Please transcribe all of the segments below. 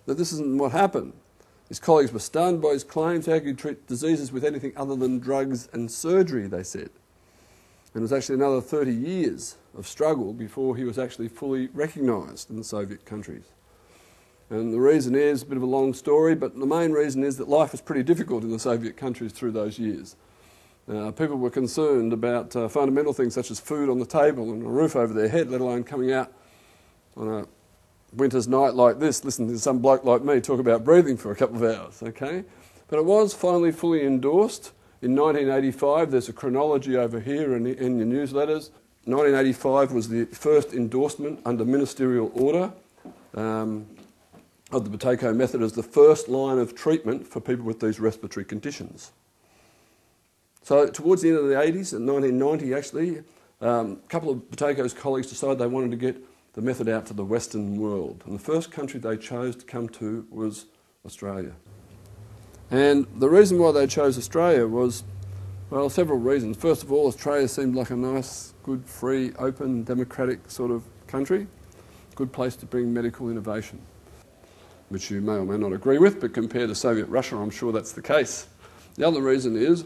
that this isn't what happened. His colleagues were stunned by his claims. How could you treat diseases with anything other than drugs and surgery, they said. And it was actually another 30 years of struggle before he was actually fully recognised in the Soviet countries. And the reason is, a bit of a long story, but the main reason is that life was pretty difficult in the Soviet countries through those years. People were concerned about fundamental things such as food on the table and a roof over their head, let alone coming out on a winter's night like this, listening to some bloke like me talk about breathing for a couple of hours, okay? But it was finally fully endorsed in 1985. There's a chronology over here in your newsletters. 1985 was the first endorsement under ministerial order of the Buteyko method as the first line of treatment for people with these respiratory conditions. So towards the end of the 80s, in 1990 actually, a couple of Buteyko's colleagues decided they wanted to get the method out to the Western world. And the first country they chose to come to was Australia. And the reason why they chose Australia was, well, several reasons. First of all, Australia seemed like a nice, good, free, open, democratic sort of country. Good place to bring medical innovation, which you may or may not agree with, but compared to Soviet Russia, I'm sure that's the case. The other reason is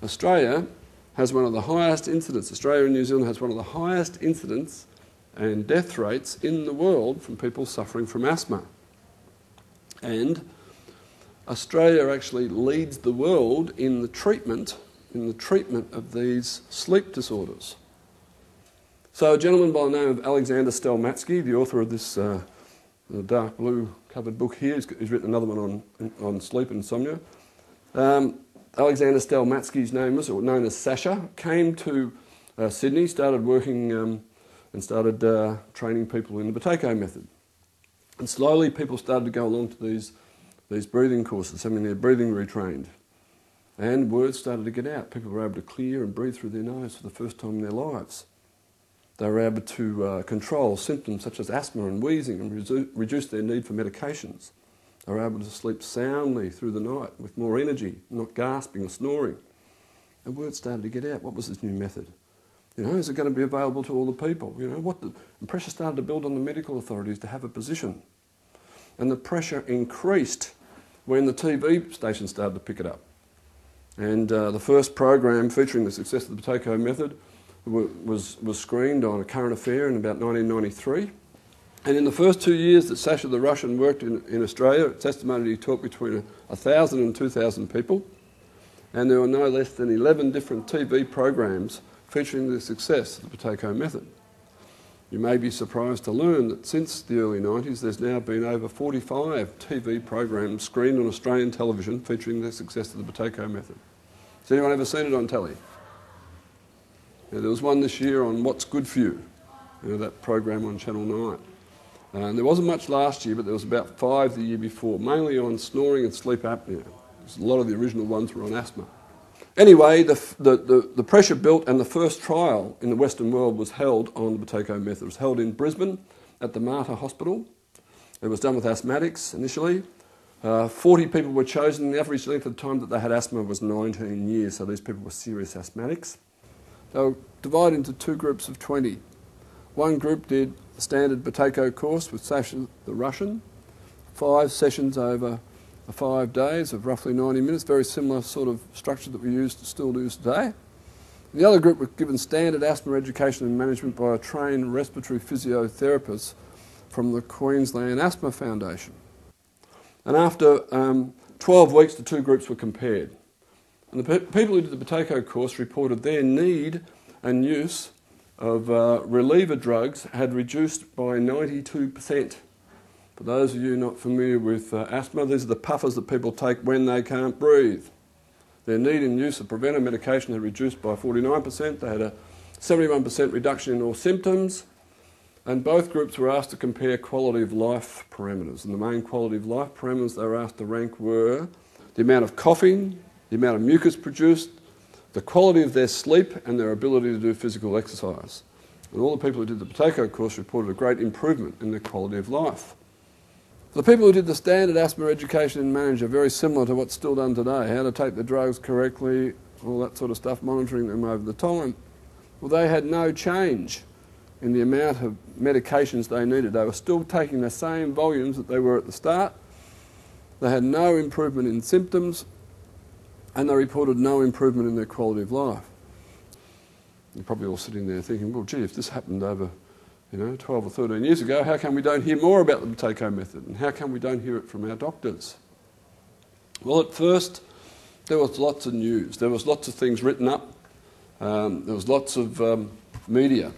Australia has one of the highest incidents. Australia and New Zealand has one of the highest incidents and death rates in the world from people suffering from asthma. And Australia actually leads the world in the treatment of these sleep disorders. So a gentleman by the name of Alexander Stelmatsky, the author of this dark blue covered book here, he's written another one on sleep and insomnia. Alexander Stelmatsky's name was, or known as Sasha, came to Sydney, started working and started training people in the Buteyko method. And slowly people started to go along to these breathing courses, having their breathing retrained. And words started to get out. People were able to clear and breathe through their nose for the first time in their lives. They were able to control symptoms such as asthma and wheezing and reduce their need for medications. They were able to sleep soundly through the night with more energy, not gasping or snoring. And word started to get out. What was this new method? You know, is it going to be available to all the people? You know, and pressure started to build on the medical authorities to have a position. And the pressure increased when the TV stations started to pick it up. And the first program featuring the success of the Buteyko method was screened on A Current Affair in about 1993. And in the first 2 years that Sasha the Russian worked in Australia, it's estimated he taught between 1,000 and 2,000 people. And there were no less than 11 different TV programs featuring the success of the Buteyko method. You may be surprised to learn that since the early 90s, there's now been over 45 TV programs screened on Australian television featuring the success of the Buteyko method. Has anyone ever seen it on telly? Yeah, there was one this year on What's Good For You, that program on Channel 9. And there wasn't much last year, but there was about 5 the year before, mainly on snoring and sleep apnea. A lot of the original ones were on asthma. Anyway, the pressure built, and the first trial in the Western world was held on the Buteyko method. It was held in Brisbane at the Mater Hospital. It was done with asthmatics initially. 40 people were chosen. The average length of time that they had asthma was 19 years, so these people were serious asthmatics. They were divided into 2 groups of 20. One group did the standard Buteyko course with Sasha the Russian, 5 sessions over 5 days of roughly 90 minutes, very similar sort of structure that we still use today. The other group were given standard asthma education and management by a trained respiratory physiotherapist from the Queensland Asthma Foundation. And after 12 weeks, the 2 groups were compared. And the people who did the Buteyko course reported their need and use of reliever drugs had reduced by 92%. For those of you not familiar with asthma, these are the puffers that people take when they can't breathe. Their need and use of preventive medication had reduced by 49%. They had a 71% reduction in all symptoms. And both groups were asked to compare quality of life parameters. And the main quality of life parameters they were asked to rank were the amount of coughing, the amount of mucus produced, the quality of their sleep, and their ability to do physical exercise. And all the people who did the Buteyko course reported a great improvement in their quality of life. The people who did the standard asthma education and management are very similar to what's still done today, how to take the drugs correctly, all that sort of stuff, monitoring them over the time. Well, they had no change in the amount of medications they needed. They were still taking the same volumes that they were at the start, They had no improvement in symptoms, and they reported no improvement in their quality of life. You're probably all sitting there thinking, well, gee, if this happened over 12 or 13 years ago, how come we don't hear more about the Buteyko method? And how come we don't hear it from our doctors? Well, at first, there was lots of news. There was lots of things written up. There was lots of media.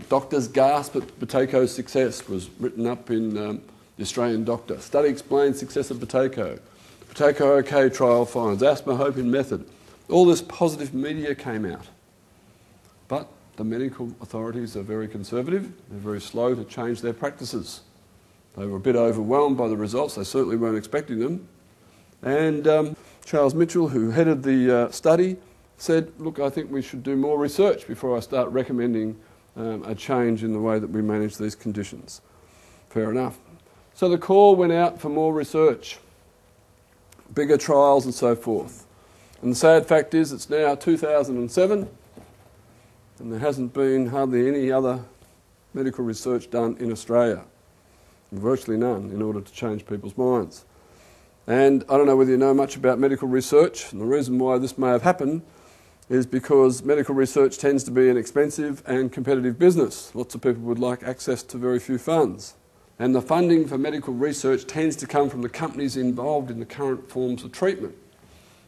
Doctors gasp at Buteyko's success was written up in the Australian Doctor. Study explains success of Buteyko. Buteyko OK trial finds. Asthma hope in method. All this positive media came out. But the medical authorities are very conservative. They're very slow to change their practices. They were a bit overwhelmed by the results. They certainly weren't expecting them. And Charles Mitchell, who headed the study, said, look, I think we should do more research before I start recommending a change in the way that we manage these conditions. Fair enough. So the call went out for more research, bigger trials and so forth. And the sad fact is it's now 2007 and there hasn't been hardly any other medical research done in Australia. Virtually none, in order to change people's minds. And I don't know whether you know much about medical research, and the reason why this may have happened is because medical research tends to be an expensive and competitive business. Lots of people would like access to very few funds. And the funding for medical research tends to come from the companies involved in the current forms of treatment.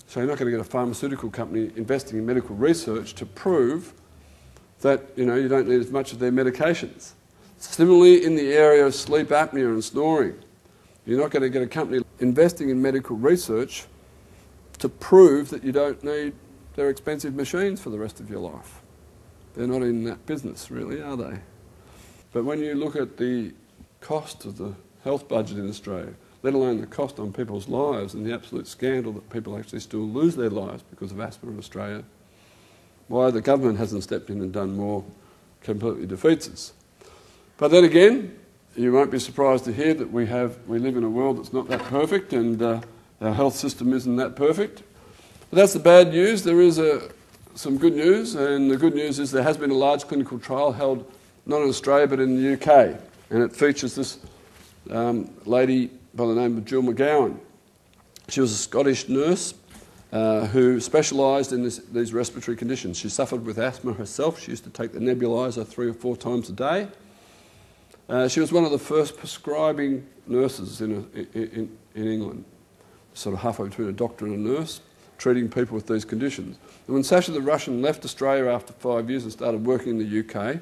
So you're not going to get a pharmaceutical company investing in medical research to prove that you don't need as much of their medications. Similarly, in the area of sleep apnea and snoring, you're not going to get a company investing in medical research to prove that you don't need their expensive machines for the rest of your life. They're not in that business, really, are they? But when you look at the cost of the health budget in Australia, let alone the cost on people's lives and the absolute scandal that people actually still lose their lives because of asthma in Australia, why the government hasn't stepped in and done more completely defeats us. But then again, you won't be surprised to hear that we live in a world that's not that perfect, and our health system isn't that perfect. But that's the bad news. There is some good news, and the good news is there has been a large clinical trial held not in Australia but in the UK, and it features this lady by the name of Jill McGowan. She was a Scottish nurse who specialised in these respiratory conditions. She suffered with asthma herself. She used to take the nebuliser 3 or 4 times a day. She was one of the first prescribing nurses in England, sort of halfway between a doctor and a nurse, treating people with these conditions. And when Sasha the Russian left Australia after 5 years and started working in the UK,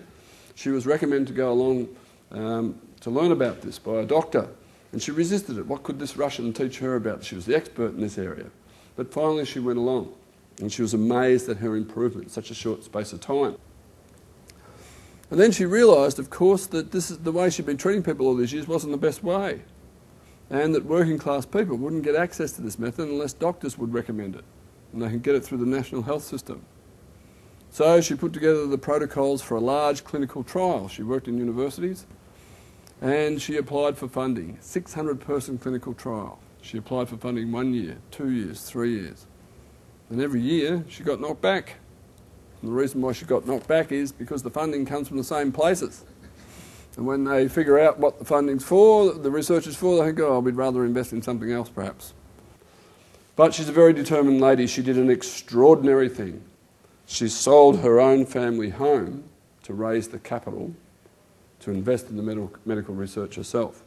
she was recommended to go along to learn about this by a doctor. And she resisted it. What could this Russian teach her about? She was the expert in this area. But finally she went along, and she was amazed at her improvement in such a short space of time. And then she realised, of course, that this is the way she'd been treating people all these years wasn't the best way, and that working class people wouldn't get access to this method unless doctors would recommend it, and they could get it through the national health system. So she put together the protocols for a large clinical trial. She worked in universities, and she applied for funding, 600-person clinical trial. She applied for funding 1 year, 2 years, 3 years. And every year she got knocked back. And the reason why she got knocked back is because the funding comes from the same places. And when they figure out what the funding's for, the research is for, they think, oh, we'd rather invest in something else perhaps. But she's a very determined lady. She did an extraordinary thing. She sold her own family home to raise the capital to invest in the medical research herself.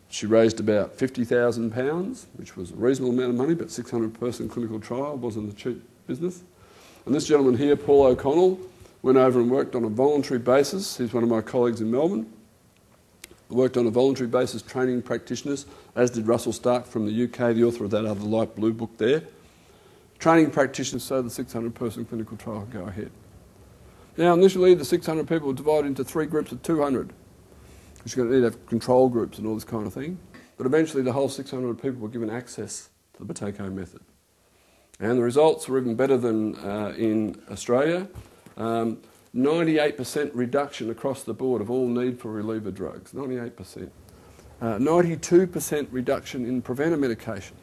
She raised about £50,000, which was a reasonable amount of money, but 600-person clinical trial wasn't a cheap business. And this gentleman here, Paul O'Connell, went over and worked on a voluntary basis. He's one of my colleagues in Melbourne. Worked on a voluntary basis training practitioners, as did Russell Stark from the UK, the author of that other light blue book there. Training practitioners so the 600-person clinical trial could go ahead. Now, initially, the 600 people were divided into 3 groups of 200. Because you're going to need to have control groups and all this kind of thing. But eventually the whole 600 people were given access to the Buteyko method. And the results were even better than in Australia. 98% reduction across the board of all need for reliever drugs, 98%. 92% reduction in preventer medication.